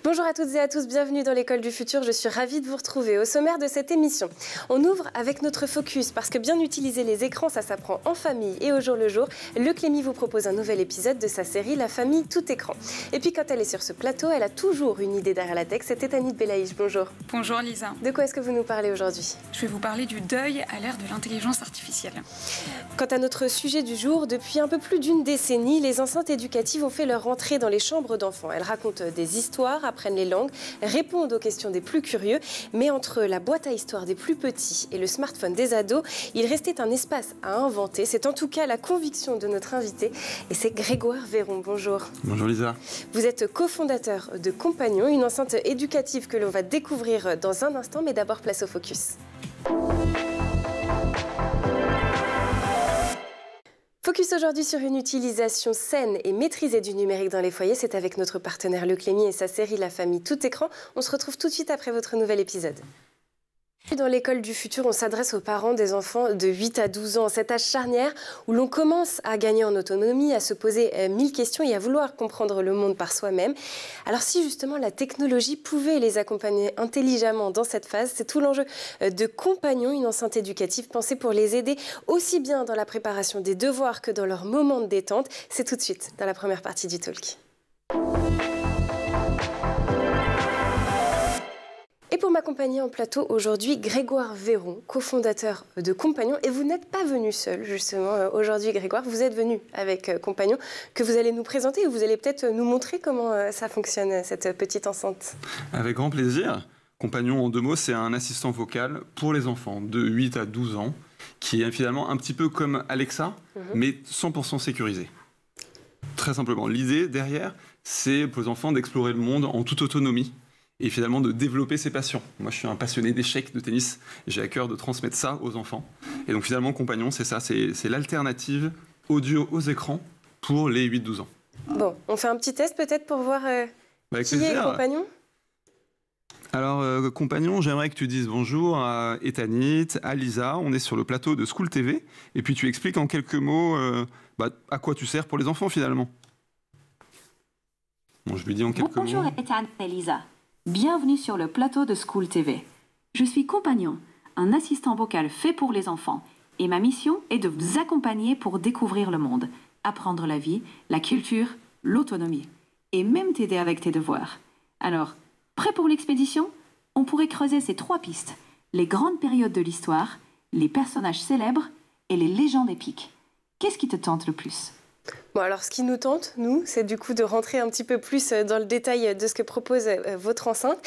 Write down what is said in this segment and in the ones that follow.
Bonjour à toutes et à tous, bienvenue dans l'école du futur, je suis ravie de vous retrouver. Au sommaire de cette émission, on ouvre avec notre focus parce que bien utiliser les écrans, ça s'apprend en famille et au jour le jour. Le Clémy vous propose un nouvel épisode de sa série La famille tout écran. Et puis quand elle est sur ce plateau, elle a toujours une idée derrière la tech, c'est Tanit Belaïch, bonjour. Bonjour Lisa. De quoi est-ce que vous nous parlez aujourd'hui? Je vais vous parler du deuil à l'ère de l'intelligence artificielle. Quant à notre sujet du jour, depuis un peu plus d'une décennie, les enceintes éducatives ont fait leur entrée dans les chambres d'enfants. Elles racontent des histoires, apprennent les langues, répondent aux questions des plus curieux. Mais entre la boîte à histoires des plus petits et le smartphone des ados, il restait un espace à inventer. C'est en tout cas la conviction de notre invité. Et c'est Grégoire Véron. Bonjour. Bonjour Lisa. Vous êtes cofondateur de Compagnon, une enceinte éducative que l'on va découvrir dans un instant. Mais d'abord, place au focus. Focus aujourd'hui sur une utilisation saine et maîtrisée du numérique dans les foyers. C'est avec notre partenaire Le Clémy et sa série La famille tout écran. On se retrouve tout de suite après votre nouvel épisode. Dans l'école du futur, on s'adresse aux parents des enfants de 8 à 12 ans, cet âge charnière où l'on commence à gagner en autonomie, à se poser 1000 questions et à vouloir comprendre le monde par soi-même. Alors si justement la technologie pouvait les accompagner intelligemment dans cette phase, c'est tout l'enjeu de Compagnon, une enceinte éducative pensée pour les aider aussi bien dans la préparation des devoirs que dans leur moment de détente. C'est tout de suite dans la première partie du talk. Et pour m'accompagner en plateau aujourd'hui, Grégoire Véron, cofondateur de Compagnon. Et vous n'êtes pas venu seul, justement, aujourd'hui, Grégoire. Vous êtes venu avec Compagnon, que vous allez nous présenter et vous allez peut-être nous montrer comment ça fonctionne, cette petite enceinte. Avec grand plaisir. Compagnon, en 2 mots, c'est un assistant vocal pour les enfants de 8 à 12 ans, qui est finalement un petit peu comme Alexa, mais 100% sécurisé. Très simplement. L'idée derrière, c'est pour les enfants d'explorer le monde en toute autonomie. Et finalement de développer ses passions. Moi, je suis un passionné d'échecs, de tennis, et j'ai à cœur de transmettre ça aux enfants. Et donc finalement, Compagnon, c'est ça, c'est l'alternative audio aux écrans pour les 8-12 ans. Bon, on fait un petit test peut-être pour voir qui est Compagnon. Alors, Compagnon, j'aimerais que tu dises bonjour à Tanit, à Lisa. On est sur le plateau de School TV, et puis tu expliques en quelques mots à quoi tu sers pour les enfants finalement. Bon, je lui dis en quelques mots. Bonjour Tanit et Lisa. Bienvenue sur le plateau de School TV. Je suis Compagnon, un assistant vocal fait pour les enfants. Et ma mission est de vous accompagner pour découvrir le monde, apprendre la vie, la culture, l'autonomie. Et même t'aider avec tes devoirs. Alors, prêt pour l'expédition? On pourrait creuser ces 3 pistes. Les grandes périodes de l'histoire, les personnages célèbres et les légendes épiques. Qu'est-ce qui te tente le plus? Bon, alors ce qui nous tente, nous, c'est du coup de rentrer un petit peu plus dans le détail de ce que propose votre enceinte.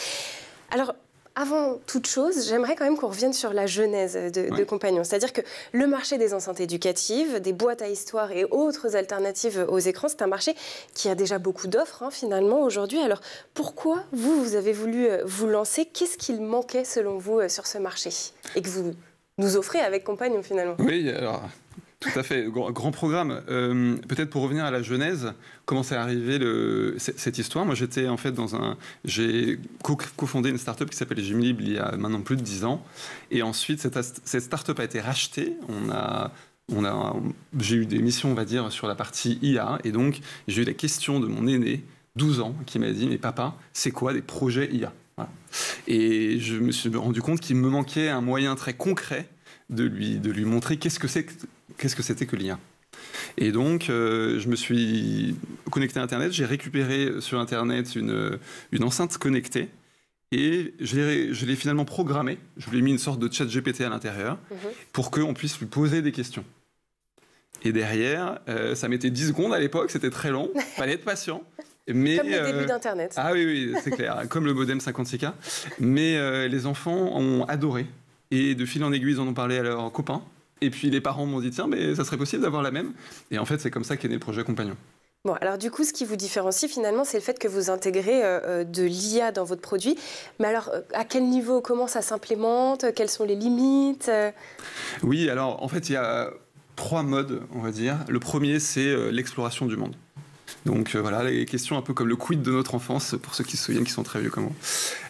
Alors, avant toute chose, j'aimerais quand même qu'on revienne sur la genèse de Compagnon. C'est-à-dire que le marché des enceintes éducatives, des boîtes à histoire et autres alternatives aux écrans, c'est un marché qui a déjà beaucoup d'offres finalement aujourd'hui. Alors, pourquoi vous avez voulu vous lancer? Qu'est-ce qu'il manquait selon vous sur ce marché? Et que vous nous offrez avec Compagnon finalement? Oui, alors... Tout à fait, grand programme. Peut-être pour revenir à la genèse, comment c'est arrivé cette histoire. Moi, j'étais en fait j'ai cofondé une start-up qui s'appelle Gymlib il y a maintenant plus de 10 ans. Et ensuite, cette start-up a été rachetée. J'ai eu des missions, on va dire, sur la partie IA. Et donc, j'ai eu la question de mon aîné, 12 ans, qui m'a dit « Mais papa, c'est quoi des projets IA ?» Voilà. Et je me suis rendu compte qu'il me manquait un moyen très concret de lui montrer qu'est-ce que c'était que l'IA. Et donc, je me suis connecté à Internet, j'ai récupéré sur Internet une enceinte connectée et je l'ai finalement programmée. Je lui ai mis une sorte de chat GPT à l'intérieur pour qu'on puisse lui poser des questions. Et derrière, ça mettait 10 secondes à l'époque, c'était très long, il fallait être patient. Mais, comme le début d'Internet. Ah oui, c'est clair, comme le modem 56K. Mais les enfants ont adoré. Et de fil en aiguille, ils en ont parlé à leurs copains. Et puis les parents m'ont dit, tiens, mais ça serait possible d'avoir la même. Et en fait, c'est comme ça qu'est né le projet Compagnon. Bon, alors du coup, ce qui vous différencie finalement, c'est le fait que vous intégrez de l'IA dans votre produit. Mais alors, à quel niveau, comment ça s'implémente? Quelles sont les limites? Oui, alors en fait, il y a 3 modes, on va dire. Le premier, c'est l'exploration du monde. Donc voilà, les questions un peu comme le quid de notre enfance, pour ceux qui se souviennent, qui sont très vieux comme moi.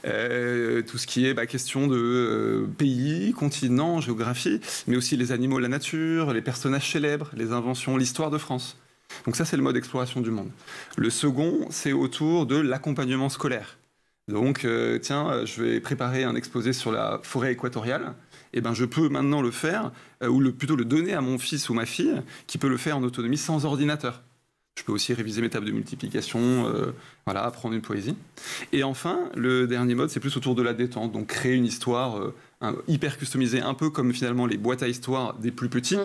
Tout ce qui est question de pays, continent, géographie, mais aussi les animaux, la nature, les personnages célèbres, les inventions, l'histoire de France. Donc ça, c'est le mode exploration du monde. Le second, c'est autour de l'accompagnement scolaire. Donc, tiens, je vais préparer un exposé sur la forêt équatoriale. Eh ben, je peux maintenant le faire, ou plutôt le donner à mon fils ou ma fille, qui peut le faire en autonomie sans ordinateur. Je peux aussi réviser mes tables de multiplication, voilà, apprendre une poésie. Et enfin, le dernier mode, c'est plus autour de la détente. Donc, créer une histoire hyper customisée, un peu comme finalement les boîtes à histoire des plus petits,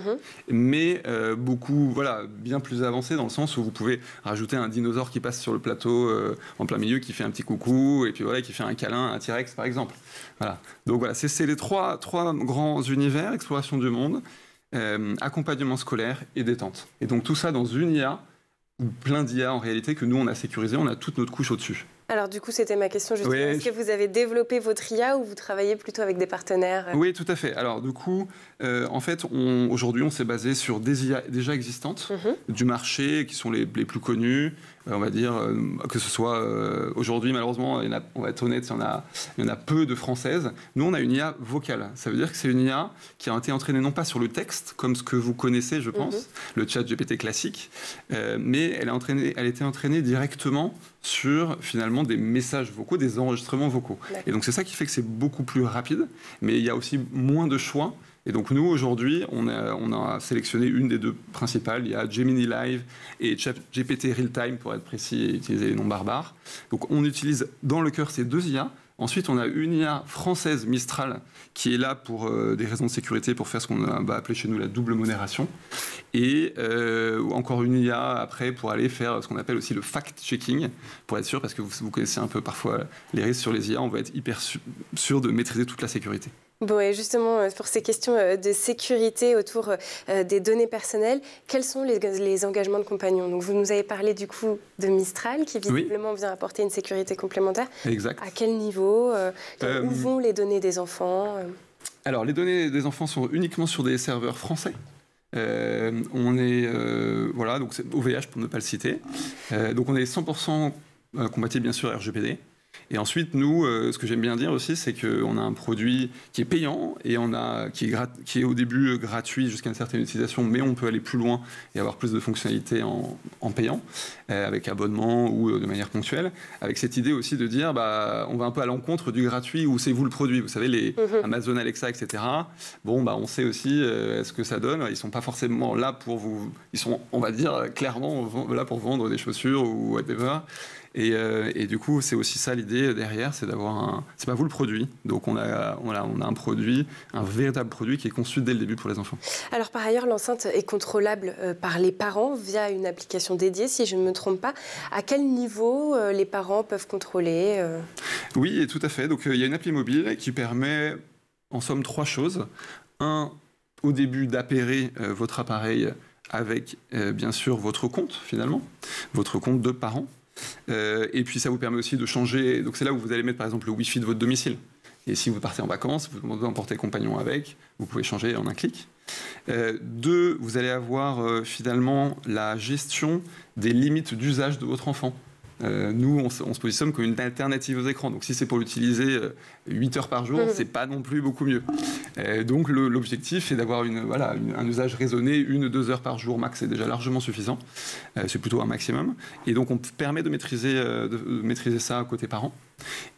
mais beaucoup, voilà, bien plus avancée dans le sens où vous pouvez rajouter un dinosaure qui passe sur le plateau en plein milieu, qui fait un petit coucou, et puis voilà, qui fait un câlin à un T-Rex, par exemple. Voilà. Donc voilà, c'est les trois grands univers, exploration du monde, accompagnement scolaire et détente. Et donc tout ça dans une IA, ou plein d'IA en réalité que nous on a sécurisé, on a toute notre couche au-dessus. Alors du coup, c'était ma question justement. Oui. Est-ce que vous avez développé votre IA ou vous travaillez plutôt avec des partenaires? Oui, tout à fait. Alors du coup, en fait, aujourd'hui, on s'est basé sur des IA déjà existantes du marché, qui sont les plus connues. On va dire que ce soit aujourd'hui, malheureusement, on va être honnête, il y en a peu de françaises. Nous, on a une IA vocale. Ça veut dire que c'est une IA qui a été entraînée non pas sur le texte, comme ce que vous connaissez, je pense, le chat GPT classique, mais elle a été entraînée directement sur finalement des messages vocaux, des enregistrements vocaux. Et donc c'est ça qui fait que c'est beaucoup plus rapide, mais il y a aussi moins de choix. Et donc nous, aujourd'hui, on a sélectionné une des deux principales. Il y a Gemini Live et GPT Real Time, pour être précis et utiliser les noms barbares. Donc on utilise dans le cœur ces deux IA. Ensuite, on a une IA française, Mistral, qui est là pour des raisons de sécurité, pour faire ce qu'on va appeler chez nous la double modération. Et encore une IA après pour aller faire ce qu'on appelle aussi le fact-checking, pour être sûr, parce que vous connaissez un peu parfois les risques sur les IA, on va être hyper sûr de maîtriser toute la sécurité. Bon, et justement, pour ces questions de sécurité autour des données personnelles, quels sont les engagements de compagnons? Donc, vous nous avez parlé du coup de Mistral, qui visiblement vient apporter une sécurité complémentaire. Exact. À quel niveau? Où vont les données des enfants? Alors, les données des enfants sont uniquement sur des serveurs français. On est, voilà, donc c'est OVH pour ne pas le citer. Donc, on est 100% compatible, bien sûr, RGPD. Et ensuite, nous, ce que j'aime bien dire aussi, c'est qu'on a un produit qui est payant et qui est au début gratuit jusqu'à une certaine utilisation, mais on peut aller plus loin et avoir plus de fonctionnalités en payant, avec abonnement ou de manière ponctuelle, avec cette idée aussi de dire, on va un peu à l'encontre du gratuit où c'est vous le produit. Vous savez, les Amazon Alexa, etc. Bon, on sait aussi ce que ça donne. Ils ne sont pas forcément là pour vous... Ils sont, on va dire, clairement là pour vendre des chaussures ou whatever. Et du coup, c'est aussi ça l'idée derrière, c'est d'avoir c'est pas vous le produit. Donc on a un produit, un véritable produit qui est conçu dès le début pour les enfants. Alors par ailleurs, l'enceinte est contrôlable par les parents via une application dédiée, si je ne me trompe pas. À quel niveau les parents peuvent contrôler Oui, tout à fait. Donc il y a une appli mobile qui permet, en somme, 3 choses. Un, au début, d'appairer votre appareil avec, bien sûr, votre compte, finalement, votre compte de parent. Et puis ça vous permet aussi de changer, donc c'est là où vous allez mettre par exemple le Wi-Fi de votre domicile. Et si vous partez en vacances, vous devez emporter le compagnon avec, vous pouvez changer en un clic. 2, vous allez avoir finalement la gestion des limites d'usage de votre enfant. Nous, on se positionne comme une alternative aux écrans. Donc si c'est pour l'utiliser 8 heures par jour, c'est pas non plus beaucoup mieux. Donc l'objectif, c'est d'avoir un usage raisonné, 1-2 heures par jour max, c'est déjà largement suffisant. C'est plutôt un maximum. Et donc on permet de maîtriser ça côté parents.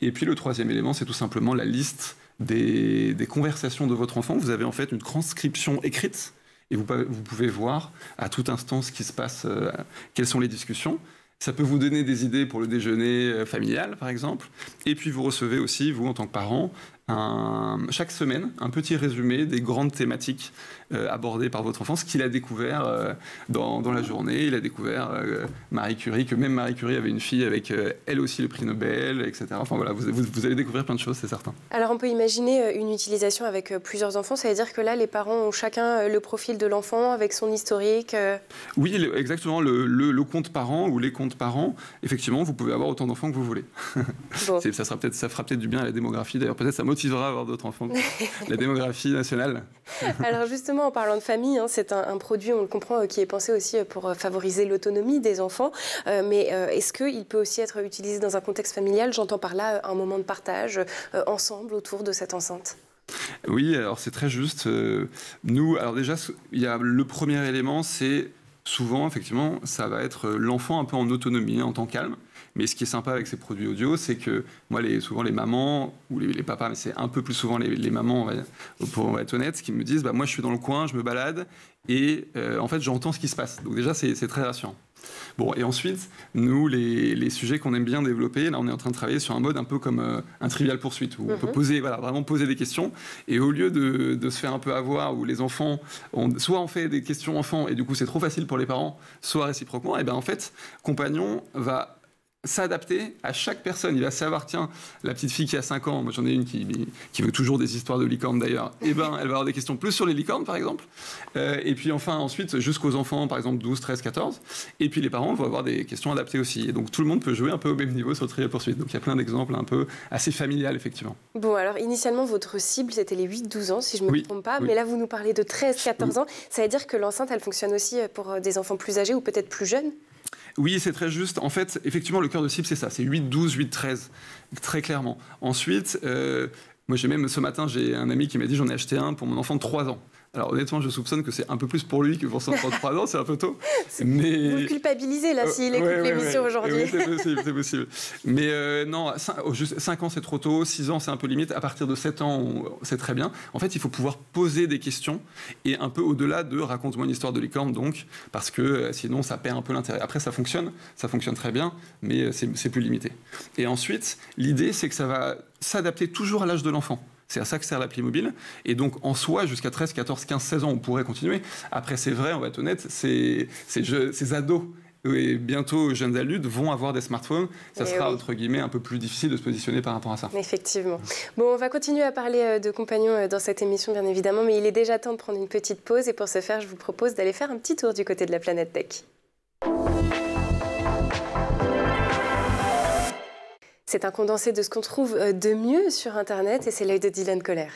Et puis le 3e élément, c'est tout simplement la liste des conversations de votre enfant. Vous avez en fait une transcription écrite et vous pouvez voir à tout instant ce qui se passe, quelles sont les discussions. Ça peut vous donner des idées pour le déjeuner familial, par exemple. Et puis, vous recevez aussi, vous, en tant que parent, chaque semaine, un petit résumé des grandes thématiques abordées par votre enfant, ce qu'il a découvert dans la journée. Il a découvert Marie Curie, que même Marie Curie avait une fille avec elle aussi le prix Nobel, etc. Enfin voilà, vous allez découvrir plein de choses, c'est certain. Alors on peut imaginer une utilisation avec plusieurs enfants, ça veut dire que là les parents ont chacun le profil de l'enfant avec son historique Oui, exactement, le compte parent ou les comptes parents, effectivement, vous pouvez avoir autant d'enfants que vous voulez. Bon. Ça fera peut-être du bien à la démographie, d'ailleurs peut-être ça motivera à avoir d'autres enfants. La démographie nationale. Alors justement, en parlant de famille, c'est un produit, on le comprend, qui est pensé aussi pour favoriser l'autonomie des enfants. Mais est-ce qu'il peut aussi être utilisé dans un contexte familial? J'entends par là un moment de partage ensemble autour de cette enceinte. Oui, alors c'est très juste. Nous, alors déjà, il y a le premier élément, c'est souvent, effectivement, ça va être l'enfant un peu en autonomie, en temps calme. Mais ce qui est sympa avec ces produits audio, c'est que moi, souvent les mamans, ou les papas, mais c'est un peu plus souvent les mamans, pour être honnête, qui me disent, moi je suis dans le coin, je me balade, et en fait j'entends ce qui se passe. Donc déjà, c'est très rassurant. Bon, et ensuite, nous, les sujets qu'on aime bien développer, là on est en train de travailler sur un mode un peu comme un Trivial Pursuit, où on peut vraiment poser des questions, et au lieu de se faire un peu avoir, où les enfants, soit on fait des questions enfants, et du coup c'est trop facile pour les parents, soit réciproquement, et bien en fait, Compagnon va s'adapter à chaque personne. Il va savoir, tiens, la petite fille qui a 5 ans, moi j'en ai une qui veut toujours des histoires de licornes d'ailleurs, elle va avoir des questions plus sur les licornes par exemple, et puis enfin ensuite jusqu'aux enfants par exemple 12, 13, 14, et puis les parents vont avoir des questions adaptées aussi, et donc tout le monde peut jouer un peu au même niveau sur le Trivial Pursuit, donc il y a plein d'exemples un peu assez familial effectivement. Bon, alors initialement votre cible c'était les 8-12 ans si je ne me trompe pas, mais là vous nous parlez de 13-14 ans, ça veut dire que l'enceinte elle fonctionne aussi pour des enfants plus âgés ou peut-être plus jeunes? Oui, c'est très juste. En fait, effectivement, le cœur de cible, c'est ça. C'est 8-12, 8-13, très clairement. Ensuite, moi, ce matin, j'ai un ami qui m'a dit j'en ai acheté un pour mon enfant de 3 ans. Alors honnêtement, je soupçonne que c'est un peu plus pour lui que pour son enfant de 3 ans, c'est un peu tôt. Mais... Vous le culpabilisez là s'il écoute l'émission aujourd'hui. Oui, c'est possible. Mais non, 5 ans c'est trop tôt, 6 ans c'est un peu limite, à partir de 7 ans c'est très bien. En fait, il faut pouvoir poser des questions et un peu au-delà de raconte-moi une histoire de licorne, donc, parce que sinon ça perd un peu l'intérêt. Après ça fonctionne très bien, mais c'est plus limité. Et ensuite, l'idée c'est que ça va s'adapter toujours à l'âge de l'enfant. C'est à ça que sert l'appli mobile. Et donc, en soi, jusqu'à 13, 14, 15, 16 ans, on pourrait continuer. Après, c'est vrai, on va être honnête, ces ados et bientôt jeunes adultes vont avoir des smartphones. Ça sera, entre guillemets, un peu plus difficile de se positionner par rapport à ça. Effectivement. Bon, on va continuer à parler de Compagnon dans cette émission, bien évidemment, mais il est déjà temps de prendre une petite pause. Et pour ce faire, je vous propose d'aller faire un petit tour du côté de la planète tech. C'est un condensé de ce qu'on trouve de mieux sur Internet et c'est l'œil de Dylan Kohler.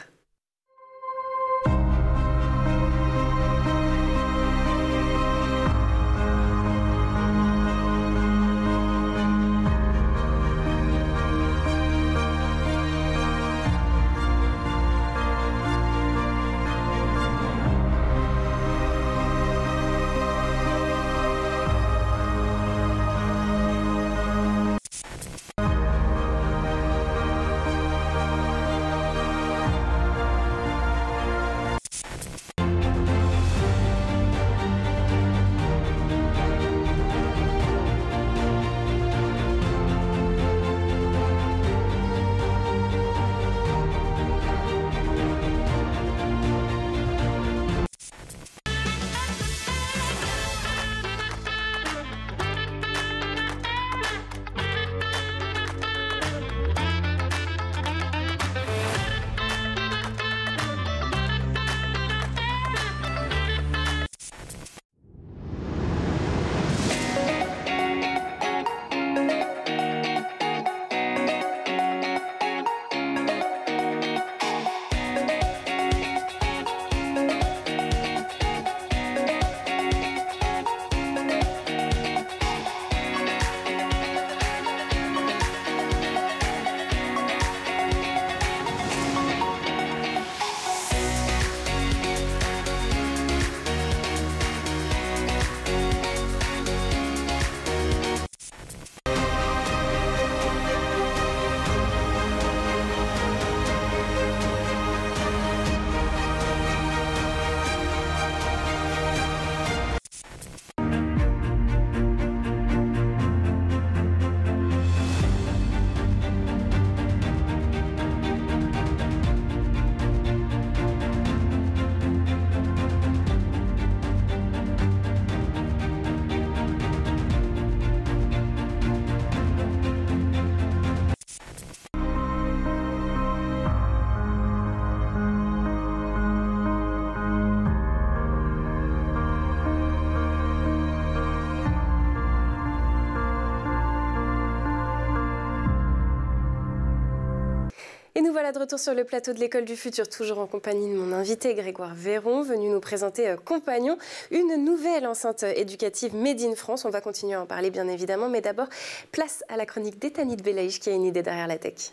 Et nous voilà de retour sur le plateau de l'École du Futur, toujours en compagnie de mon invité Grégoire Véron, venu nous présenter Compagnon, une nouvelle enceinte éducative made in France. On va continuer à en parler bien évidemment, mais d'abord, place à la chronique d'Etanit Belaïch qui a une idée derrière la tech.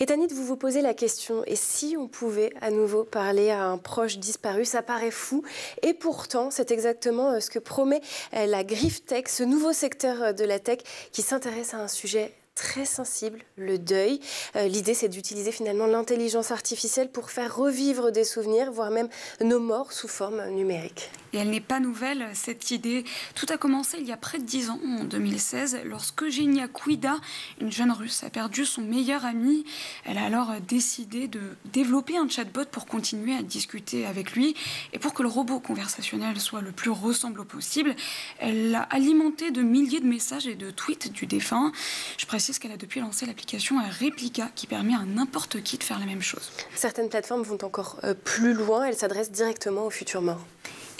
Etanit, vous vous posez la question, et si on pouvait à nouveau parler à un proche disparu? Ça paraît fou, et pourtant c'est exactement ce que promet la GriffTech, ce nouveau secteur de la tech qui s'intéresse à un sujet très sensible, le deuil. L'idée, c'est d'utiliser finalement l'intelligence artificielle pour faire revivre des souvenirs, voire même nos morts sous forme numérique. Et elle n'est pas nouvelle, cette idée. Tout a commencé il y a près de 10 ans, en 2016, lorsque Eugenia Kouida, une jeune Russe, a perdu son meilleur ami. Elle a alors décidé de développer un chatbot pour continuer à discuter avec lui. Et pour que le robot conversationnel soit le plus ressemblant possible, elle l'a alimenté de milliers de messages et de tweets du défunt. Je précise qu'elle a depuis lancé l'application Replica qui permet à n'importe qui de faire la même chose. Certaines plateformes vont encore plus loin, elles s'adressent directement aux futurs morts.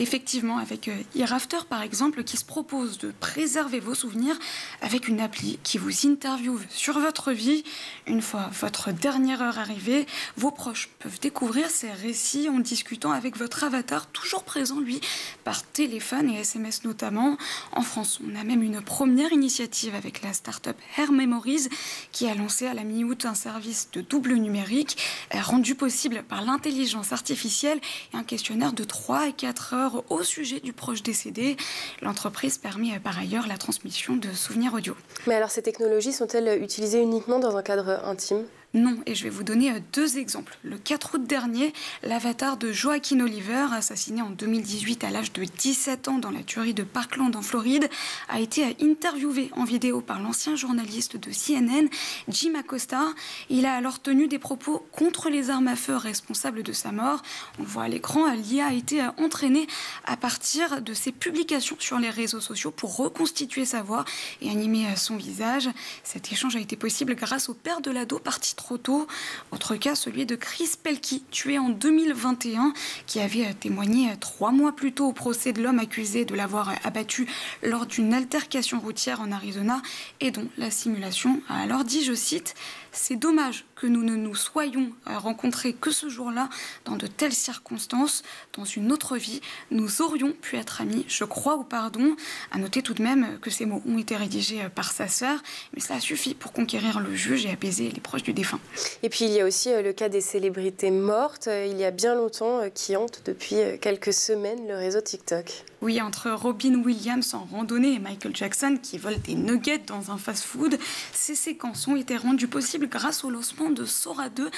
Effectivement, avec Hereafter par exemple, qui se propose de préserver vos souvenirs avec une appli qui vous interviewe sur votre vie. Une fois votre dernière heure arrivée, vos proches peuvent découvrir ces récits en discutant avec votre avatar, toujours présent, lui, par téléphone et SMS notamment. En France, on a même une première initiative avec la start-up Hair Memories qui a lancé à la mi-août un service de double numérique rendu possible par l'intelligence artificielle et un questionnaire de 3 à 4 heures au sujet du proche décédé. L'entreprise permet par ailleurs la transmission de souvenirs audio. Mais alors ces technologies sont-elles utilisées uniquement dans un cadre intime ? Non, et je vais vous donner 2 exemples. Le 4 août dernier, l'avatar de Joaquin Oliver, assassiné en 2018 à l'âge de 17 ans dans la tuerie de Parkland en Floride, a été interviewé en vidéo par l'ancien journaliste de CNN, Jim Acosta. Il a alors tenu des propos contre les armes à feu responsables de sa mort. On le voit à l'écran, l'IA a été entraînée à partir de ses publications sur les réseaux sociaux pour reconstituer sa voix et animer son visage. Cet échange a été possible grâce au père de l'ado parti trop tôt. Autre cas, celui de Chris Pelkey, tué en 2021, qui avait témoigné 3 mois plus tôt au procès de l'homme accusé de l'avoir abattu lors d'une altercation routière en Arizona et dont la simulation a alors dit, je cite, « C'est dommage que nous ne nous soyons rencontrés que ce jour-là dans de telles circonstances. Dans une autre vie, nous aurions pu être amis. Je crois au pardon. » À noter tout de même que ces mots ont été rédigés par sa sœur, mais cela suffit pour conquérir le juge et apaiser les proches du défunt. Et puis il y a aussi le cas des célébrités mortes, il y a bien longtemps, qui hantent depuis quelques semaines le réseau TikTok. Oui, entre Robin Williams en randonnée et Michael Jackson qui vole des nuggets dans un fast-food, ces séquences ont été rendues possibles grâce au lancement de Sora 2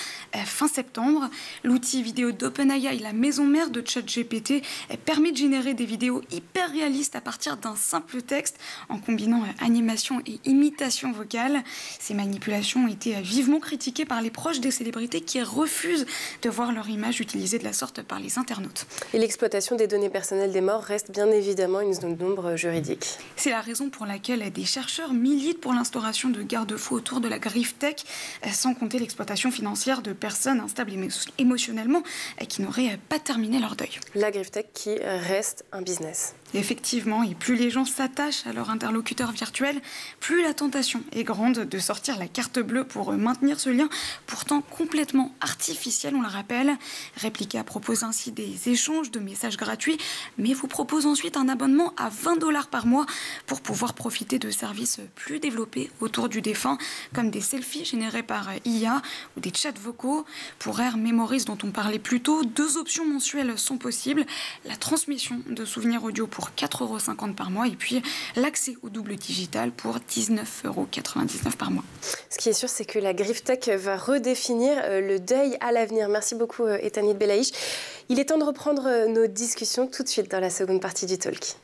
fin septembre. L'outil vidéo d'OpenAI, la maison mère de ChatGPT, permet de générer des vidéos hyper réalistes à partir d'un simple texte en combinant animation et imitation vocale. Ces manipulations ont été vivement critiquées par les proches des célébrités qui refusent de voir leur image utilisée de la sorte par les internautes. Et l'exploitation des données personnelles des morts reste bien évidemment une zone d'ombre juridique. C'est la raison pour laquelle des chercheurs militent pour l'instauration de garde-fous autour de la GriffTech, sans compter l'exploitation financière de personnes instables émotionnellement et qui n'auraient pas terminé leur deuil. La GriffTech qui reste un business. Effectivement, et plus les gens s'attachent à leur interlocuteur virtuel, plus la tentation est grande de sortir la carte bleue pour maintenir ce lien, pourtant complètement artificiel, on le rappelle. Replica propose ainsi des échanges de messages gratuits, mais vous propose ensuite un abonnement à 20 $ par mois pour pouvoir profiter de services plus développés autour du défunt, comme des selfies générés par IA ou des chats vocaux. Pour Hair Memories, dont on parlait plus tôt, 2 options mensuelles sont possibles. La transmission de souvenirs audio pour 4,50 € par mois et puis l'accès au double digital pour 19,99 € par mois. Ce qui est sûr, c'est que la GriffTech va redéfinir le deuil à l'avenir. Merci beaucoup, Etanit Belaïch. Il est temps de reprendre nos discussions tout de suite dans la seconde partie du talk.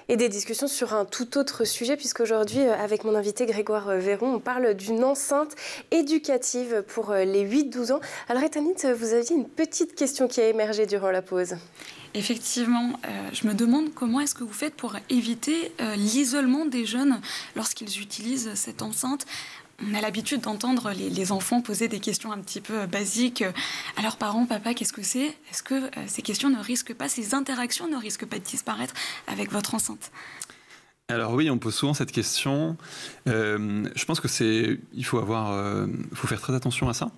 Et des discussions sur un tout autre sujet, puisqu'aujourd'hui, avec mon invité Grégoire Véron, on parle d'une enceinte éducative pour les 8-12 ans. Alors, Etanit, vous aviez une petite question qui a émergé durant la pause. Effectivement, je me demande comment est-ce que vous faites pour éviter l'isolement des jeunes lorsqu'ils utilisent cette enceinte. on a l'habitude d'entendre les enfants poser des questions un petit peu basiques à leurs parents. Papa, qu'est-ce que c'est? Est-ce que ces questions ne risquent pas, ces interactions ne risquent pas de disparaître avec votre enceinte? Alors oui, on pose souvent cette question. Je pense que il faut faire très attention à ça.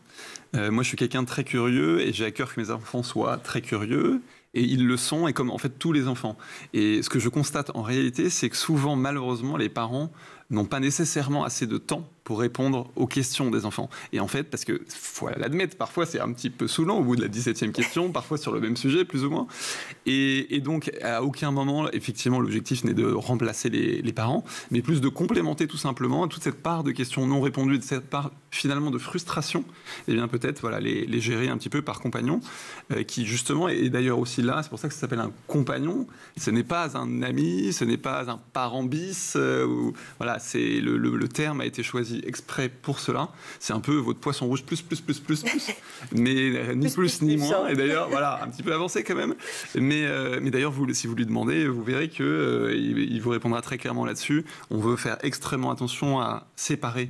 Moi, je suis quelqu'un de très curieux et j'ai à cœur que mes enfants soient très curieux. Et ils le sont, et comme en fait tous les enfants. Et ce que je constate en réalité, c'est que souvent, malheureusement, les parents n'ont pas nécessairement assez de temps pour répondre aux questions des enfants. Et en fait, parce que, faut l'admettre, parfois c'est un petit peu saoulant au bout de la 17e question, parfois sur le même sujet, plus ou moins. Et donc, à aucun moment, effectivement, l'objectif n'est de remplacer les parents, mais plus de complémenter tout simplement toute cette part de questions non répondues, de cette part finalement de frustration, et bien peut-être voilà, les gérer un petit peu par compagnon, qui justement est d'ailleurs aussi là, c'est pour ça que ça s'appelle un compagnon. Ce n'est pas un ami, ce n'est pas un parent bis, voilà, le terme a été choisi exprès pour cela. C'est un peu votre poisson rouge plus, mais ni plus ni moins. Et d'ailleurs, voilà, un petit peu avancé quand même. Mais d'ailleurs, si vous lui demandez, vous verrez qu'il vous répondra très clairement là-dessus. On veut faire extrêmement attention à séparer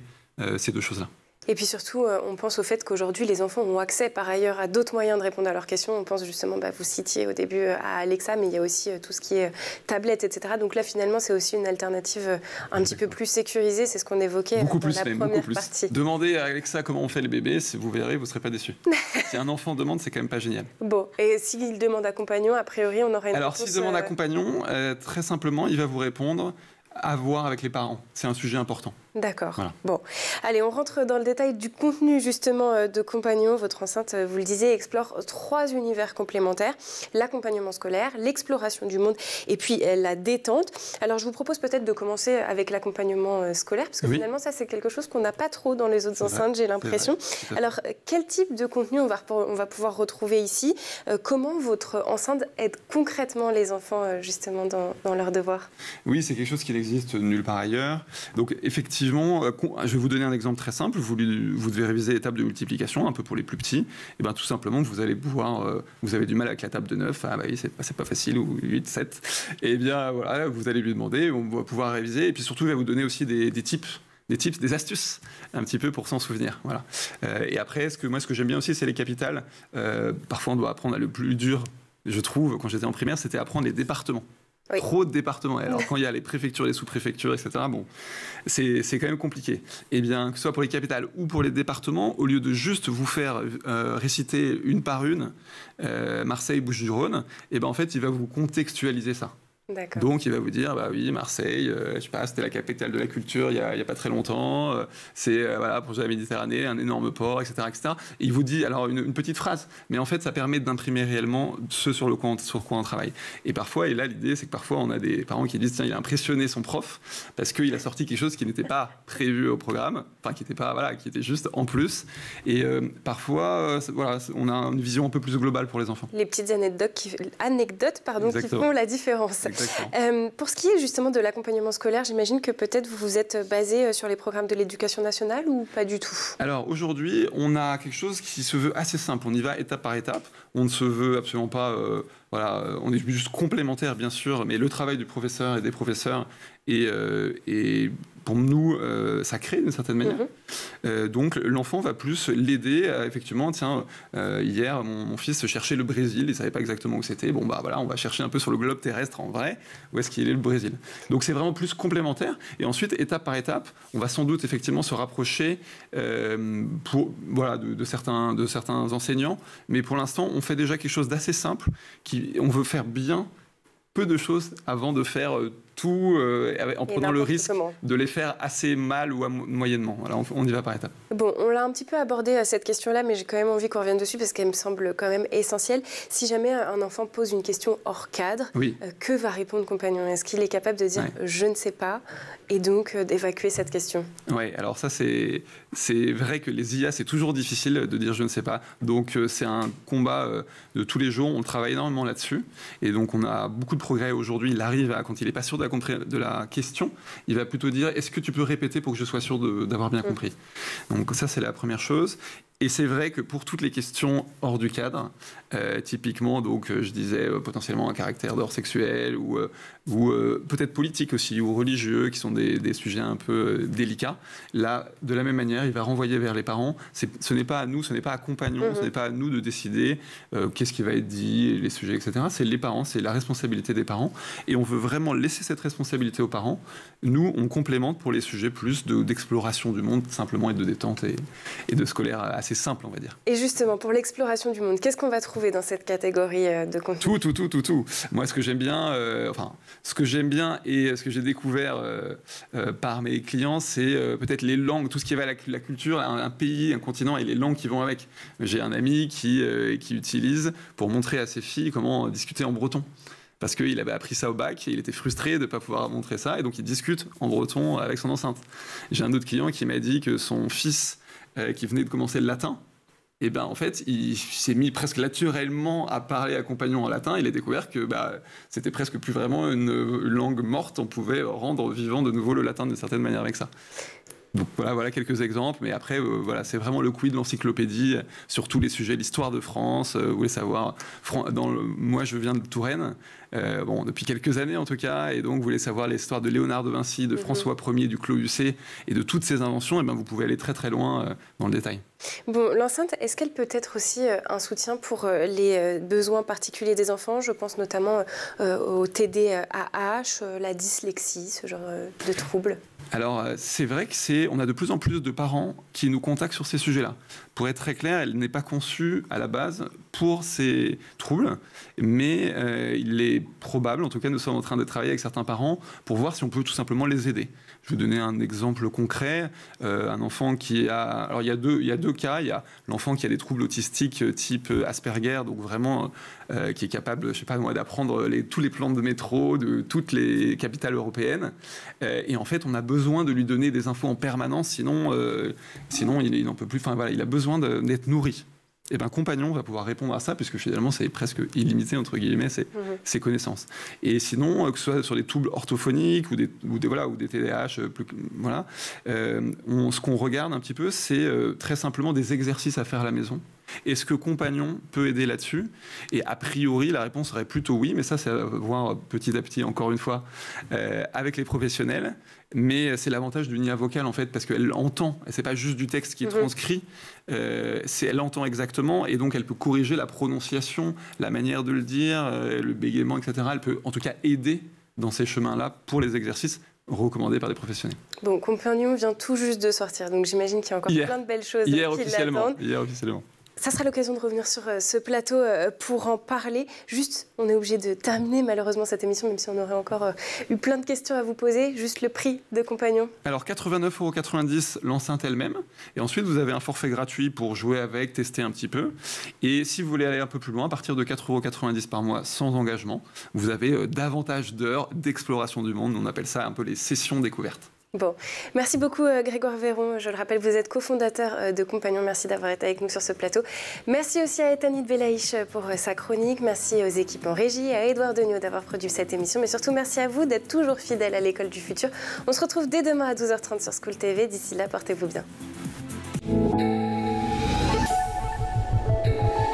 ces deux choses-là. Et puis surtout, on pense au fait qu'aujourd'hui, les enfants ont accès par ailleurs à d'autres moyens de répondre à leurs questions. On pense justement, vous citiez au début à Alexa, mais il y a aussi tout ce qui est tablette, etc. Donc là, finalement, c'est aussi une alternative un petit peu plus sécurisée. C'est ce qu'on évoquait dans la première partie. Demandez à Alexa comment on fait le bébé, vous verrez, vous ne serez pas déçus. Si un enfant demande, c'est quand même pas génial. Bon, et s'il demande accompagnant, a priori, on aurait une Alors, réponse... s'il demande accompagnant, très simplement, il va vous répondre à voir avec les parents. C'est un sujet important. D'accord. Voilà. Bon, allez, on rentre dans le détail du contenu justement de Compagnon. Votre enceinte, vous le disiez, explore 3 univers complémentaires. L'accompagnement scolaire, l'exploration du monde et puis la détente. Alors, je vous propose peut-être de commencer avec l'accompagnement scolaire, parce que finalement, ça, c'est quelque chose qu'on n'a pas trop dans les autres enceintes, j'ai l'impression. Alors, quel type de contenu on va pouvoir retrouver ici? Comment votre enceinte aide concrètement les enfants justement dans leurs devoirs? Oui, c'est quelque chose qui n'existe nulle part ailleurs. Donc, effectivement, je vais vous donner un exemple très simple. Vous devez réviser les tables de multiplication, un peu pour les plus petits. Et bien, tout simplement, vous allez pouvoir... vous avez du mal avec la table de 9. Ah, oui, c'est pas facile. Ou 8, 7. Et bien, voilà, vous allez lui demander. On va pouvoir réviser. Et puis, surtout, il va vous donner aussi des tips, des astuces, un petit peu pour s'en souvenir. Voilà. Et après, ce que j'aime bien aussi, c'est les capitales. Parfois, on doit apprendre le plus dur, je trouve, quand j'étais en primaire, c'était apprendre les départements. Oui. Trop de départements. Alors, quand il y a les préfectures, les sous-préfectures, etc., bon, c'est quand même compliqué. Eh bien, que ce soit pour les capitales ou pour les départements, au lieu de juste vous faire réciter une par une Marseille, Bouches-du-Rhône, eh ben, en fait, il va vous contextualiser ça. Donc, il va vous dire, oui, Marseille, je sais pas, c'était la capitale de la culture il y a pas très longtemps, c'est, voilà, projet de la Méditerranée, un énorme port, etc., etc. Et il vous dit, alors, une petite phrase, mais en fait, ça permet d'imprimer réellement ce sur quoi on travaille. Et parfois, et là, l'idée, c'est que parfois, on a des parents qui disent, tiens, il a impressionné son prof, parce qu'il a sorti quelque chose qui n'était pas prévu au programme, enfin, qui était juste en plus. Et parfois, voilà, on a une vision un peu plus globale pour les enfants. Les petites anecdotes qui font la différence. Pour ce qui est justement de l'accompagnement scolaire, j'imagine que peut-être vous vous êtes basé sur les programmes de l'éducation nationale ou pas du tout? Alors aujourd'hui, on a quelque chose qui se veut assez simple. On y va étape par étape. On ne se veut absolument pas... voilà, on est juste complémentaire, bien sûr, mais le travail du professeur et des professeurs est pour nous, ça crée d'une certaine manière. Donc, l'enfant va plus l'aider à, effectivement, tiens, hier, mon fils cherchait le Brésil, il ne savait pas exactement où c'était. Bon, voilà, on va chercher un peu sur le globe terrestre, en vrai, où est-ce qu'il est le Brésil. Donc, c'est vraiment plus complémentaire. Et ensuite, étape par étape, on va sans doute, effectivement, se rapprocher de certains enseignants. Mais pour l'instant, on fait déjà quelque chose d'assez simple. On veut faire bien peu de choses avant de faire tout en prenant le risque de les faire assez mal ou moyennement. Voilà, on y va par étapes. Bon, on l'a un petit peu abordé cette question-là, mais j'ai quand même envie qu'on revienne dessus parce qu'elle me semble quand même essentielle. Si jamais un enfant pose une question hors cadre, que va répondre Compagnon? Est-ce qu'il est capable de dire je ne sais pas et donc d'évacuer cette question? Oui, alors ça c'est vrai que les IA, c'est toujours difficile de dire je ne sais pas. Donc c'est un combat de tous les jours. On travaille énormément là-dessus et donc on a beaucoup de progrès aujourd'hui. Il arrive quand il n'est pas sûr de la question, il va plutôt dire est-ce que tu peux répéter pour que je sois sûr d'avoir bien compris. Donc ça c'est la première chose. Et c'est vrai que pour toutes les questions hors du cadre, typiquement, donc, je disais potentiellement un caractère d'ordre sexuel ou peut-être politique aussi, ou religieux, qui sont des sujets un peu délicats, là, de la même manière, il va renvoyer vers les parents. Ce n'est pas à nous, ce n'est pas à Compagnon, ce n'est pas à nous de décider qu'est-ce qui va être dit, les sujets, etc. C'est les parents, c'est la responsabilité des parents. Et on veut vraiment laisser cette responsabilité aux parents. Nous, on complémente pour les sujets plus d'exploration du monde, simplement, et de détente et de scolaire assez simple, on va dire. Et justement, pour l'exploration du monde, qu'est-ce qu'on va trouver dans cette catégorie de contenu ? Tout. Moi, ce que j'aime bien, et ce que j'ai découvert par mes clients, c'est peut-être les langues, tout ce qui va à la culture, un pays, un continent et les langues qui vont avec. J'ai un ami qui utilise pour montrer à ses filles comment discuter en breton. Parce qu'il avait appris ça au bac et il était frustré de ne pas pouvoir montrer ça. Et donc, il discute en breton avec son enceinte. J'ai un autre client qui m'a dit que son fils, qui venait de commencer le latin, et ben en fait, il s'est mis presque naturellement à parler à Compagnon en latin. Il a découvert que c'était presque plus vraiment une langue morte. On pouvait rendre vivant de nouveau le latin d'une certaine manière avec ça. Donc voilà quelques exemples, mais après c'est vraiment le quiz de l'encyclopédie sur tous les sujets, l'histoire de France. Vous voulez savoir, moi je viens de Touraine, depuis quelques années en tout cas, et donc vous voulez savoir l'histoire de Léonard de Vinci, de François Ier, du Clos Hucé et de toutes ces inventions, et ben vous pouvez aller très très loin dans le détail. Bon, l'enceinte, est-ce qu'elle peut être aussi un soutien pour les besoins particuliers des enfants ? Je pense notamment au TDAH, la dyslexie, ce genre de troubles. Alors, c'est vrai qu'on a de plus en plus de parents qui nous contactent sur ces sujets-là. Pour être très clair, elle n'est pas conçue à la base pour ces troubles, mais il est probable, en tout cas nous sommes en train de travailler avec certains parents pour voir si on peut tout simplement les aider. Je vais donner un exemple concret. Un enfant qui a... Alors il y a deux cas. Il y a l'enfant qui a des troubles autistiques type Asperger, donc vraiment qui est capable, je sais pas moi, d'apprendre tous les plans de métro de toutes les capitales européennes. Et en fait, on a besoin de lui donner des infos en permanence, sinon il n'en peut plus. Enfin voilà, il a besoin d'être nourri. Et bien, Compagnon va pouvoir répondre à ça, puisque finalement, c'est presque illimité, entre guillemets, ses connaissances. Et sinon, que ce soit sur des troubles orthophoniques ou des TDAH, ce qu'on regarde un petit peu, c'est très simplement des exercices à faire à la maison. Est-ce que Compagnon peut aider là-dessus ? Et a priori, la réponse serait plutôt oui, mais ça, c'est à voir petit à petit, encore une fois, avec les professionnels. Mais c'est l'avantage d'une IA vocale, en fait, parce qu'elle entend. C'est pas juste du texte qui est transcrit, elle entend exactement, et donc elle peut corriger la prononciation, la manière de le dire, le bégaiement, etc. Elle peut, en tout cas, aider dans ces chemins-là pour les exercices recommandés par des professionnels. Bon, Compagnon vient tout juste de sortir, donc j'imagine qu'il y a encore plein de belles choses qui l'attendent. Hier officiellement. Ça sera l'occasion de revenir sur ce plateau pour en parler. Juste, on est obligé de terminer malheureusement cette émission, même si on aurait encore eu plein de questions à vous poser. Juste le prix de Compagnon. Alors 89,90 € l'enceinte elle-même. Et ensuite, vous avez un forfait gratuit pour jouer avec, tester un petit peu. Et si vous voulez aller un peu plus loin, à partir de 4,90 € par mois sans engagement, vous avez davantage d'heures d'exploration du monde. On appelle ça un peu les sessions découvertes. Bon, merci beaucoup Grégoire Véron. Je le rappelle, vous êtes cofondateur de Compagnon. Merci d'avoir été avec nous sur ce plateau. Merci aussi à Etanit Belaïch pour sa chronique. Merci aux équipes en régie, à Édouard Degnaud d'avoir produit cette émission. Mais surtout, merci à vous d'être toujours fidèles à l'école du futur. On se retrouve dès demain à 12h30 sur School TV. D'ici là, portez-vous bien.